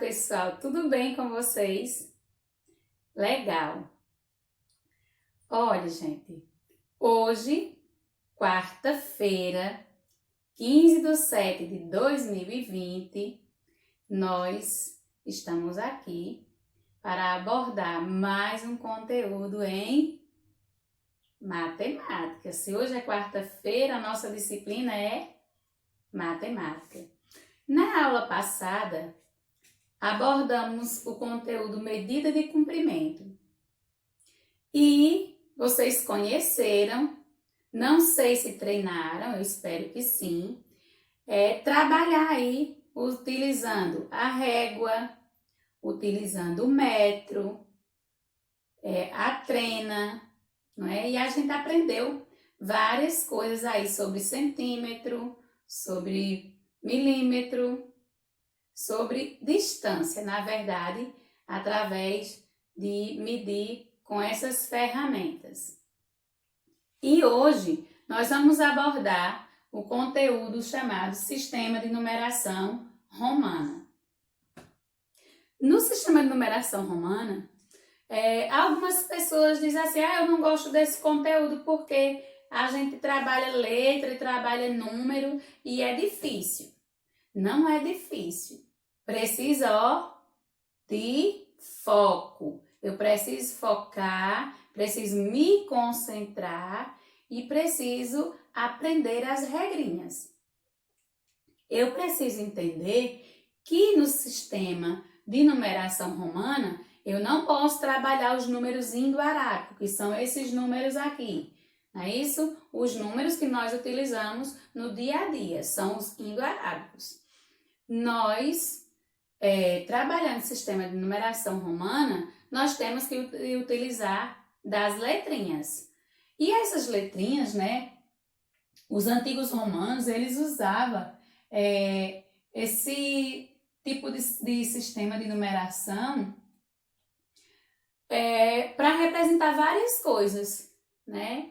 pessoal, tudo bem com vocês? Legal. Olha, gente, hoje, quarta-feira, 15/7/2020, nós estamos aqui para abordar mais um conteúdo em matemática. Se hoje é quarta-feira, a nossa disciplina é matemática. Na aula passada, abordamos o conteúdo medida de comprimento. E vocês conheceram, não sei se treinaram, eu espero que sim, trabalhar aí utilizando a régua, utilizando o metro, a trena, não é? E a gente aprendeu várias coisas aí sobre centímetro, sobre milímetro, sobre distância, na verdade, através de medir com essas ferramentas. E hoje nós vamos abordar o conteúdo chamado Sistema de Numeração Romana. No sistema de numeração romana, algumas pessoas dizem assim, eu não gosto desse conteúdo porque a gente trabalha letra e trabalha número e é difícil. Não é difícil. Precisa, de foco. Eu preciso focar, preciso me concentrar e preciso aprender as regrinhas. Eu preciso entender que no sistema de numeração romana, eu não posso trabalhar os números indo-arábico, que são esses números aqui. Não é isso? Os números que nós utilizamos no dia a dia são os indo-arábicos. Nós, trabalhando no sistema de numeração romana, nós temos que utilizar das letrinhas. E essas letrinhas, né, os antigos romanos, eles usavam esse tipo de sistema de numeração para representar várias coisas, né?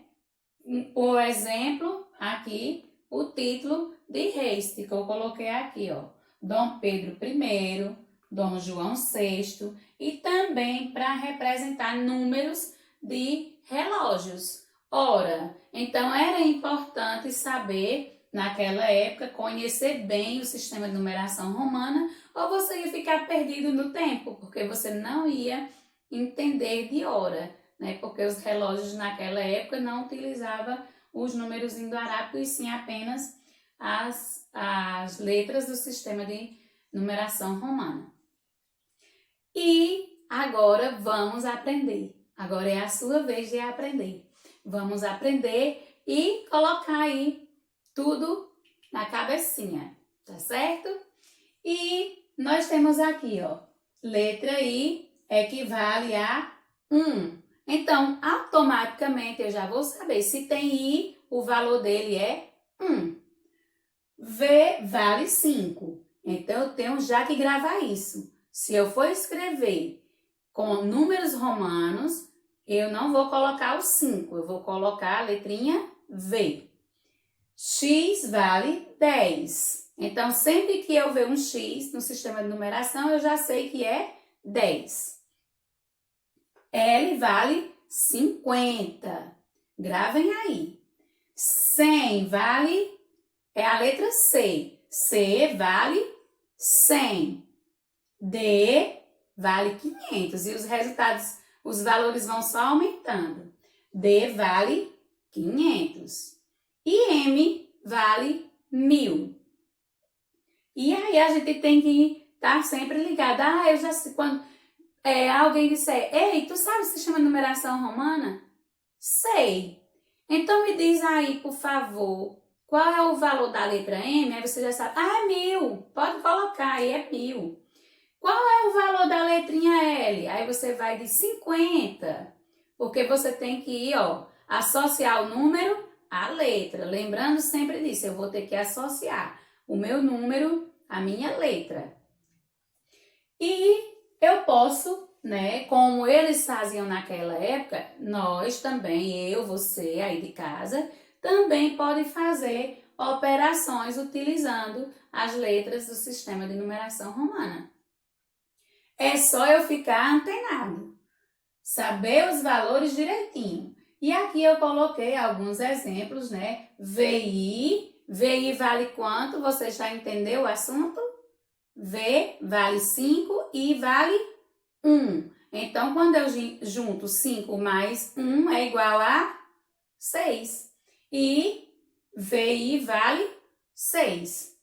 Por exemplo, aqui, o título de reis, que eu coloquei aqui, ó. Dom Pedro I, Dom João VI, e também para representar números de relógios. Ora, então era importante saber, naquela época, conhecer bem o sistema de numeração romana, ou você ia ficar perdido no tempo, porque você não ia entender de hora, né? Porque os relógios naquela época não utilizavam os números indo-arábicos, e sim apenas as letras do sistema de numeração romana. E agora vamos aprender. Agora é a sua vez de aprender. Vamos aprender e colocar aí tudo na cabecinha, tá certo? E nós temos aqui, ó, letra I equivale a 1. Então, automaticamente eu já vou saber se tem I, o valor dele é 1. V vale 5. Então, eu tenho já que gravar isso. Se eu for escrever com números romanos, eu não vou colocar o 5, eu vou colocar a letrinha V. X vale 10. Então, sempre que eu ver um X no sistema de numeração, eu já sei que é 10. L vale 50. Gravem aí. 100 vale, é a letra C. C vale 100. D vale 500. E os resultados, os valores vão só aumentando. D vale 500. E M vale 1000. E aí a gente tem que estar sempre ligado. Eu já sei quando alguém disser, ei, tu sabe se chama numeração romana? Sei. Então me diz aí, por favor, qual é o valor da letra M? Aí você já sabe, é 1000. Pode colocar aí, é 1000. Qual é o valor da letrinha L? Aí você vai de 50. Porque você tem que ir, ó, associar o número à letra. Lembrando sempre disso, eu vou ter que associar o meu número à minha letra. E eu posso, né, como eles faziam naquela época, nós também, eu, você aí de casa, também pode fazer operações utilizando as letras do sistema de numeração romana. É só eu ficar antenado, saber os valores direitinho. E aqui eu coloquei alguns exemplos, né? VI vale quanto? Você já entendeu o assunto? V vale 5 e vale 1. Então, quando eu junto 5 mais 1 é igual a 6. E VI vale 6.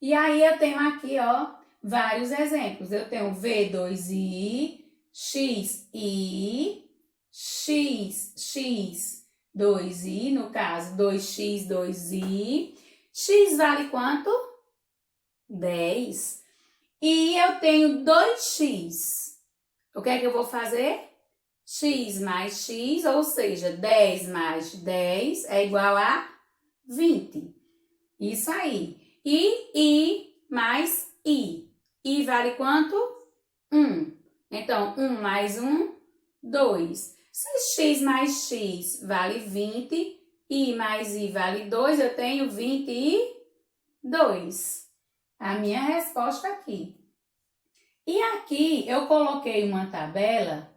E aí eu tenho aqui, ó, vários exemplos. Eu tenho V2I, XI, XX, 2I, no caso 2x, 2i. X vale quanto? 10. E eu tenho 2x. O que é que eu vou fazer? X mais x, ou seja, 10 mais 10 é igual a 20. Isso aí. E I mais I. I vale quanto? 1. Então, 1 mais 1, 2. Se x mais x vale 20, I mais I vale 2, eu tenho 22. A minha resposta aqui. E aqui eu coloquei uma tabela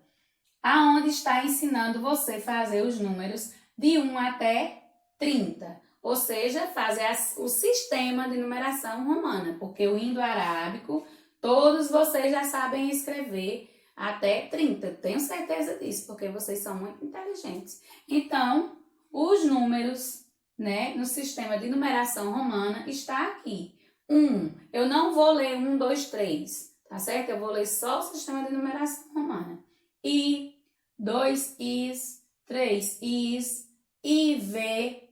aonde está ensinando você a fazer os números de 1 até 30. Ou seja, fazer o sistema de numeração romana, porque o indo-arábico, todos vocês já sabem escrever até 30. Tenho certeza disso, porque vocês são muito inteligentes. Então, os números, né, no sistema de numeração romana está aqui. 1, eu não vou ler 1, 2, 3, tá certo? Eu vou ler só o sistema de numeração romana. I, 2 Is, 3 Is, IV,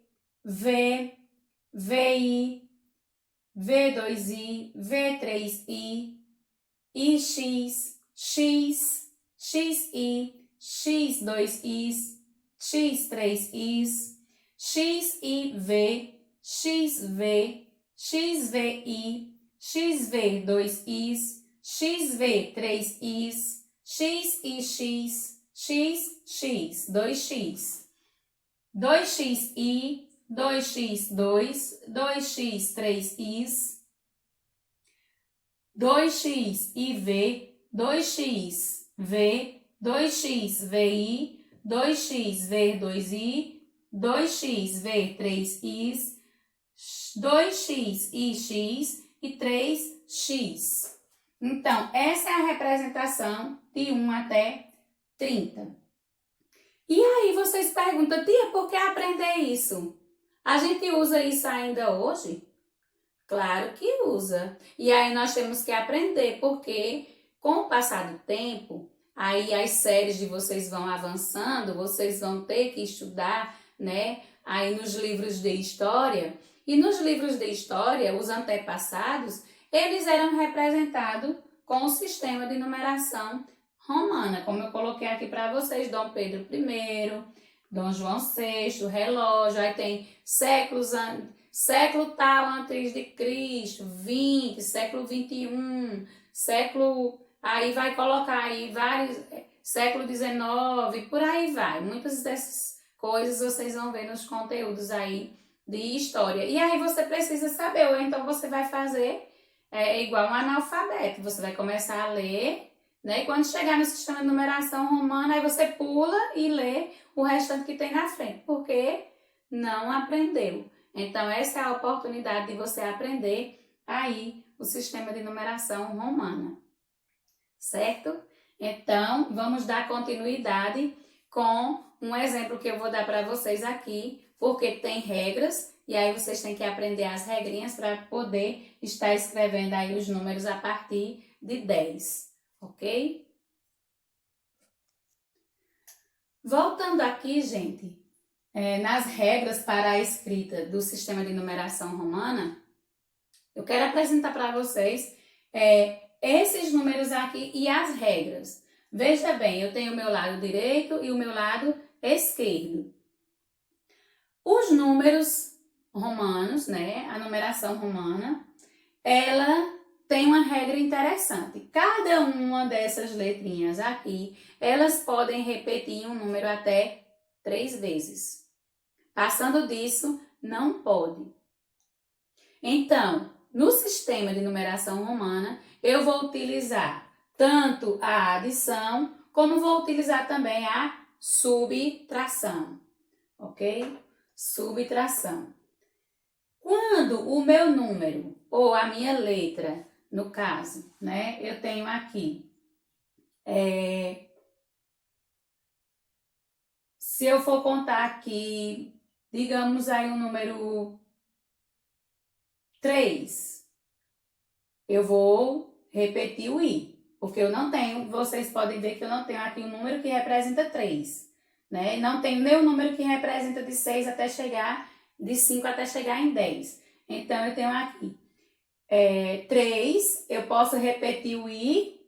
V, VI, V2I, V3I, IX, X, XI, X2Is, X3Is, XIV, XV, XVI, XV2Is, XV3Is, XIX, XX, 2x, 2xi, 2x2, 2x3is, 2xiv, 2xv, 2xvi, 2xv2i, 2xv3is, 2xix e 3x. Então, essa é a representação de 1 até 30. E aí vocês perguntam, tia, por que aprender isso? A gente usa isso ainda hoje? Claro que usa. E aí nós temos que aprender, porque com o passar do tempo, aí as séries de vocês vão avançando, vocês vão ter que estudar, né? Aí nos livros de história. E nos livros de história, os antepassados, eles eram representados com o sistema de numeração romana, como eu coloquei aqui para vocês, Dom Pedro I, Dom João VI, relógio, aí tem século tal antes de Cristo, 20, século 21, aí vai colocar aí vários, século 19, por aí vai. Muitas dessas coisas vocês vão ver nos conteúdos aí de história. E aí você precisa saber, ou então você vai fazer igual um analfabeto, você vai começar a ler, né? E quando chegar no sistema de numeração romana, aí você pula e lê o restante que tem na frente, porque não aprendeu. Então, essa é a oportunidade de você aprender aí o sistema de numeração romana, certo? Então, vamos dar continuidade com um exemplo que eu vou dar para vocês aqui, porque tem regras, e aí vocês têm que aprender as regrinhas para poder estar escrevendo aí os números a partir de 10. Ok? Voltando aqui, gente, nas regras para a escrita do sistema de numeração romana, eu quero apresentar para vocês esses números aqui e as regras. Veja bem, eu tenho o meu lado direito e o meu lado esquerdo. Os números romanos, né, a numeração romana, ela tem uma regra interessante. Cada uma dessas letrinhas aqui, elas podem repetir um número até 3 vezes. Passando disso, não pode. Então, no sistema de numeração romana, eu vou utilizar tanto a adição, como vou utilizar também a subtração, ok? Subtração. Quando o meu número, ou a minha letra, no caso, né, eu tenho aqui, se eu for contar aqui, digamos aí o número 3, eu vou repetir o i, porque eu não tenho, vocês podem ver que eu não tenho aqui um número que representa 3, né? Não tenho nem o número que representa de 6 até chegar, de 5 até chegar em 10. Então, eu tenho aqui 3, eu posso repetir o i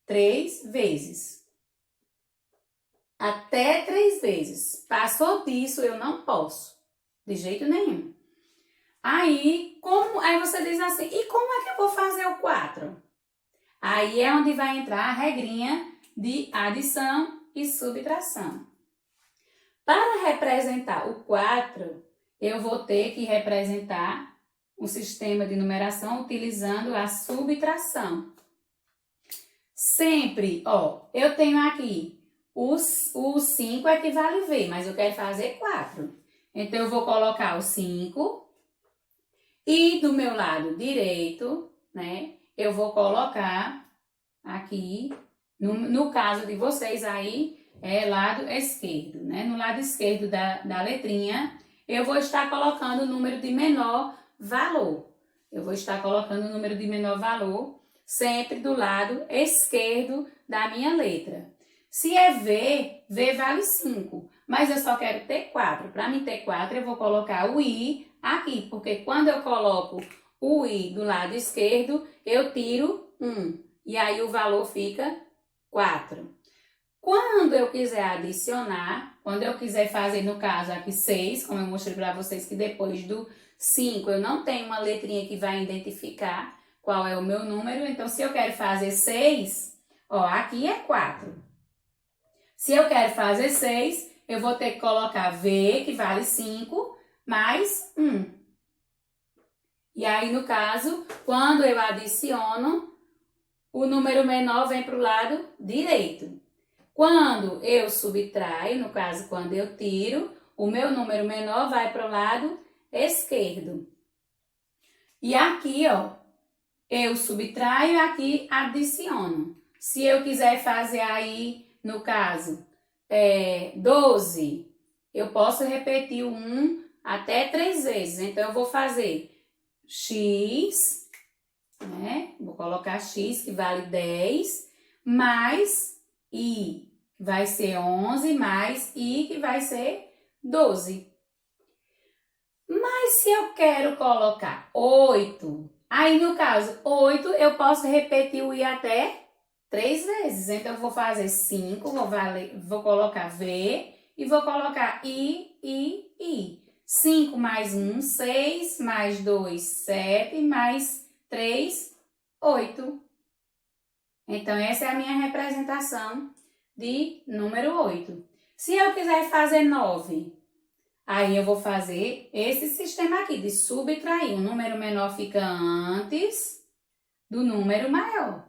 3 vezes. Até 3 vezes. Passou disso, eu não posso. De jeito nenhum. Aí você diz assim, e como é que eu vou fazer o 4? Aí é onde vai entrar a regrinha de adição e subtração. Para representar o 4, eu vou ter que representar um sistema de numeração utilizando a subtração. Sempre, eu tenho aqui o 5 equivale V, mas eu quero fazer 4. Então, eu vou colocar o 5 e do meu lado direito, né, eu vou colocar aqui, no caso de vocês aí, lado esquerdo, né? No lado esquerdo da letrinha, eu vou estar colocando o número de menor valor. Eu vou estar colocando o número de menor valor sempre do lado esquerdo da minha letra. Se é V, V vale 5, mas eu só quero ter 4. Para mim ter 4, eu vou colocar o I aqui, porque quando eu coloco o I do lado esquerdo, eu tiro 1, e aí o valor fica 4. Quando eu quiser adicionar, quando eu quiser fazer, no caso aqui 6, como eu mostrei para vocês que depois do 5 eu não tenho uma letrinha que vai identificar qual é o meu número, então se eu quero fazer 6, aqui é 4. Se eu quero fazer 6, eu vou ter que colocar V, que vale 5, mais 1. E aí, no caso, quando eu adiciono, o número menor vem para o lado direito. Quando eu subtraio, no caso, quando eu tiro, o meu número menor vai para o lado esquerdo. E aqui, eu subtraio e aqui adiciono. Se eu quiser fazer aí, no caso, 12, eu posso repetir o 1 até 3 vezes. Então, eu vou fazer x, né? Vou colocar x, que vale 10, mais i, que vai ser 11, mais i, que vai ser 12. Mas se eu quero colocar 8, aí no caso, 8 eu posso repetir o i até 3 vezes. Então, eu vou fazer 5, vou colocar v e vou colocar i. 5 mais 1, 6, mais 2, 7, mais 3, 8. Então, essa é a minha representação de número 8. Se eu quiser fazer 9, aí eu vou fazer esse sistema aqui de subtrair. O número menor fica antes do número maior.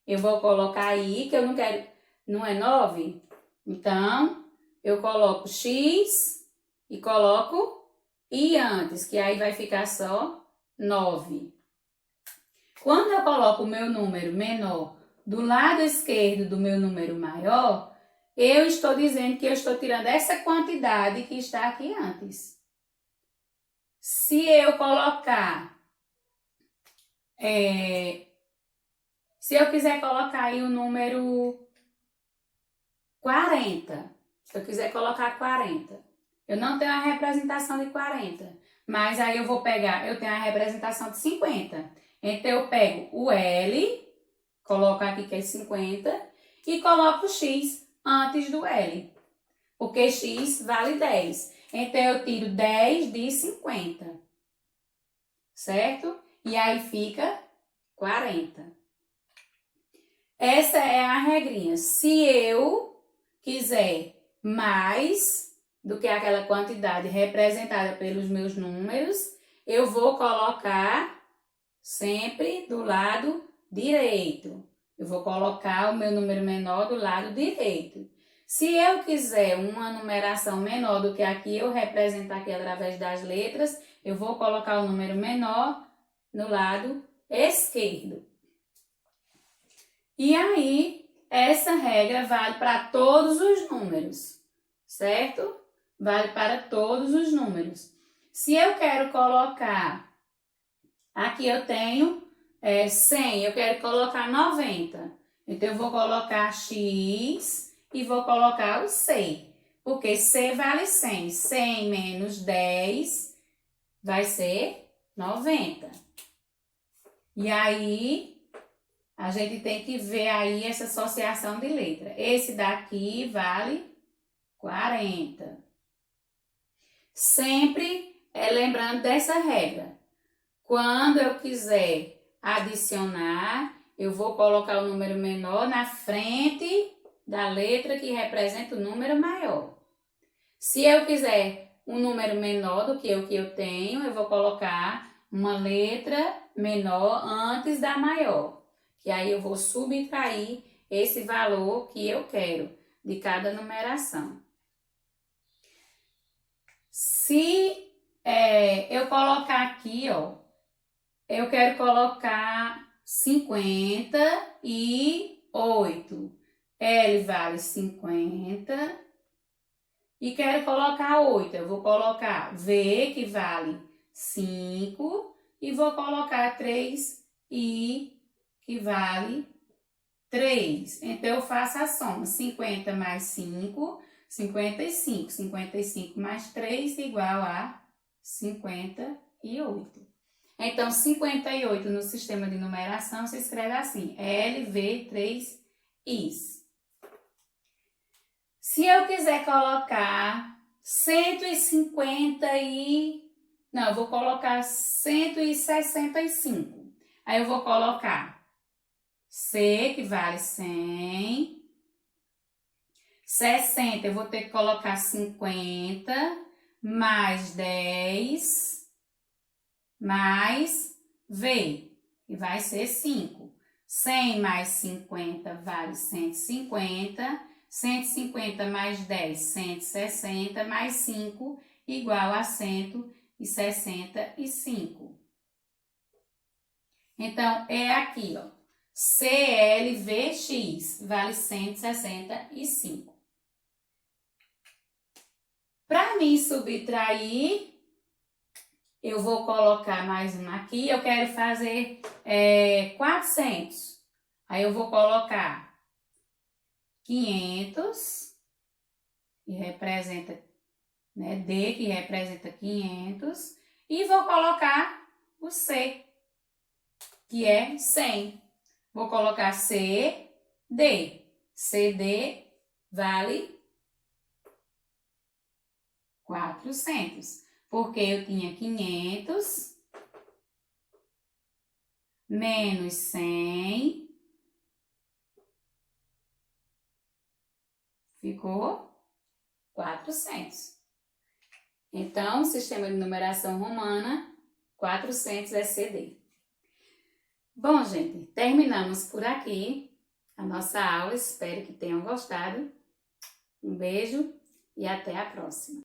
Eu vou colocar aí, que eu não quero, não é 9? Então, eu coloco x e coloco i antes, que aí vai ficar só 9. Quando eu coloco o meu número menor do lado esquerdo do meu número maior, eu estou dizendo que eu estou tirando essa quantidade que está aqui antes. Se eu colocar, se eu quiser colocar aí o número 40, se eu quiser colocar 40, eu não tenho a representação de 40, mas aí eu vou pegar, eu tenho a representação de 50. Então, eu pego o L, coloco aqui que é 50, e coloco o X antes do L, porque X vale 10. Então, eu tiro 10 de 50, certo? E aí fica 40. Essa é a regrinha. Se eu quiser mais do que aquela quantidade representada pelos meus números, eu vou colocar sempre do lado direito. eu vou colocar o meu número menor do lado direito. Se eu quiser uma numeração menor do que aqui, eu represento aqui através das letras, eu vou colocar o número menor no lado esquerdo. E aí, essa regra vale para todos os números, certo? Vale para todos os números. Se eu quero colocar, aqui eu tenho 100, eu quero colocar 90. Então, eu vou colocar X e vou colocar o C, porque C vale 100. 100 menos 10 vai ser 90. E aí, a gente tem que ver aí essa associação de letra. Esse daqui vale 40. Sempre lembrando dessa regra. Quando eu quiser adicionar, eu vou colocar o número menor na frente da letra que representa o número maior. Se eu quiser um número menor do que o que eu tenho, eu vou colocar uma letra menor antes da maior. Que aí eu vou subtrair esse valor que eu quero de cada numeração. Se eu colocar aqui, ó, eu quero colocar 58. L vale 50. E quero colocar 8. Eu vou colocar V, que vale 5. E vou colocar 3I, que vale 3. Então, eu faço a soma. 50 mais 5, 55. 55 mais 3 igual a 58. Então, 58 no sistema de numeração se escreve assim, LV3Is. Se eu quiser colocar 150 Não, eu vou colocar 165. Aí eu vou colocar C, que vale 100. 60, eu vou ter que colocar 50 mais 10 mais V, que vai ser 5. 100 mais 50 vale 150. 150 mais 10, 160, mais 5, igual a 165. Então, é aqui, ó. CLVX vale 165. Para mim subtrair, eu vou colocar mais um aqui. Eu quero fazer 400. Aí eu vou colocar 500, que representa, né, D, que representa 500. E vou colocar o C, que é 100. Vou colocar CD. CD vale 400. Porque eu tinha 500 menos 100, ficou 400. Então, sistema de numeração romana, 400 é CD. Bom, gente, terminamos por aqui a nossa aula. Espero que tenham gostado. Um beijo e até a próxima.